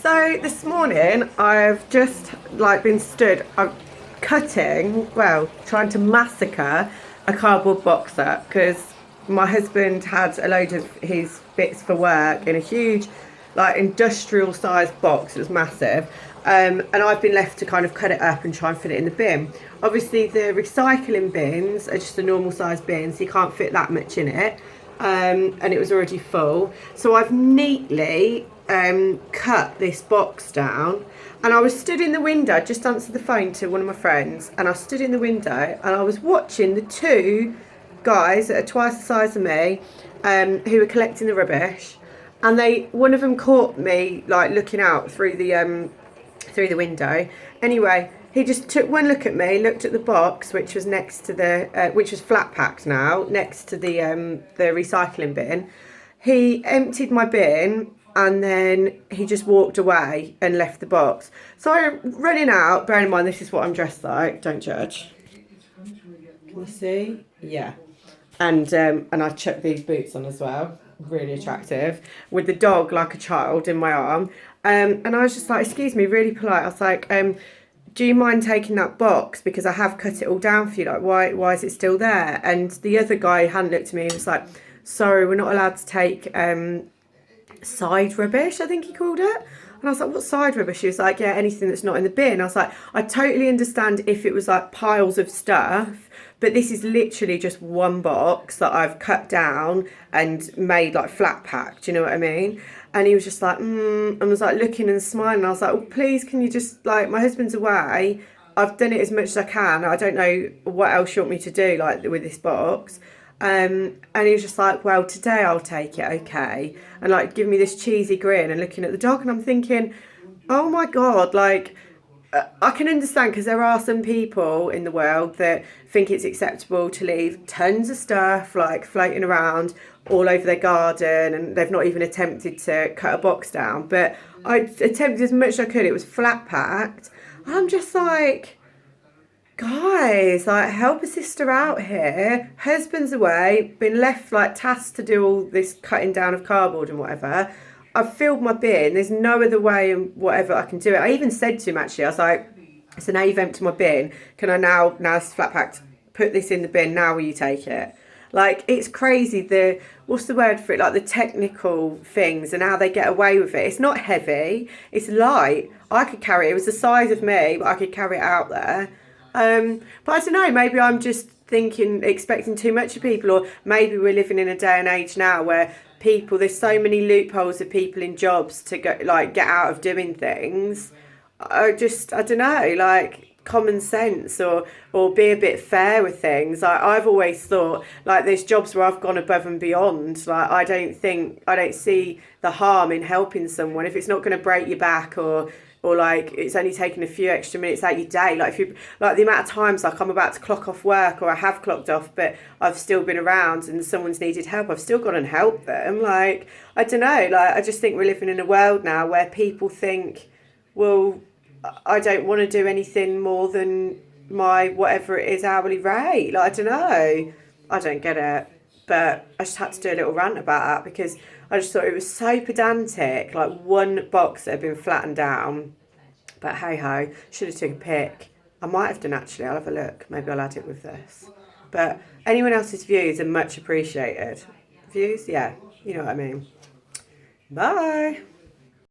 So this morning I've just been stood cutting, well, trying to massacre a cardboard box set because my husband had a load of his bits for work in a huge industrial sized box. It was massive. And I've been left to kind of cut it up and try and fit it in the bin. Obviously the recycling bins are just a normal size bin, so you can't fit that much in it. And it was already full. So I've neatly cut this box down, and I was stood in the window. I just answered the phone to one of my friends, and I stood in the window and I was watching the two guys that are twice the size of me, who were collecting the rubbish, and one of them caught me looking out through the window. Anyway, he just took one look at me, looked at the box, which was next to which was flat packed now, next to the recycling bin. He emptied my bin, and then he just walked away and left the box. So I'm running out, bearing in mind this is what I'm dressed like, don't judge. Can you see? Yeah. And I chucked these boots on as well, really attractive, with the dog like a child in my arm. And I was just like, excuse me, really polite. I was like, do you mind taking that box? Because I have cut it all down for you. Like, why is it still there? And the other guy hadn't looked at me and was like, sorry, we're not allowed to take side rubbish, I think he called it. And I was like, what side rubbish? He was like, yeah, anything that's not in the bin. I was like, I totally understand if it was like piles of stuff, but this is literally just one box that I've cut down and made flat packed, you know what I mean? And he was just like, and was looking and smiling. I was like, oh, please, can you just, my husband's away. I've done it as much as I can. I don't know what else you want me to do, with this box. And he was just like, well, today I'll take it, okay. And giving me this cheesy grin and looking at the dog. And I'm thinking, oh my God, I can understand, because there are some people in the world that think it's acceptable to leave tons of stuff floating around all over their garden, and they've not even attempted to cut a box down. But I attempted as much as I could. It was flat packed. I'm just like, guys, help a sister out here. Husband's away, been left tasked to do all this cutting down of cardboard and whatever. I've filled my bin. There's no other way and whatever I can do it. I even said to him, actually, I was like, so now you've emptied my bin, can I now it's flat packed, put this in the bin, now will you take it? It's crazy, what's the word for it? The technical things and how they get away with it. It's not heavy, it's light. I could carry it. It was the size of me, but I could carry it out there. But I don't know, maybe I'm just expecting too much of people, or maybe we're living in a day and age now where there's so many loopholes of people in jobs to go, get out of doing things. I don't know, common sense or be a bit fair with things. I've always thought there's jobs where I've gone above and beyond. I don't see the harm in helping someone if it's not going to break your back, or it's only taking a few extra minutes out your day. If you the amount of times I'm about to clock off work, or I have clocked off, but I've still been around and someone's needed help, I've still gone and helped them. I don't know, I just think we're living in a world now where people think, well, I don't want to do anything more than my whatever it is hourly rate. I don't know. I don't get it. But I just had to do a little rant about that, because I just thought it was so pedantic. One box that had been flattened down. But hey ho, should have took a pic. I might have done, actually. I'll have a look. Maybe I'll add it with this. But anyone else's views are much appreciated. Views? Yeah, you know what I mean. Bye.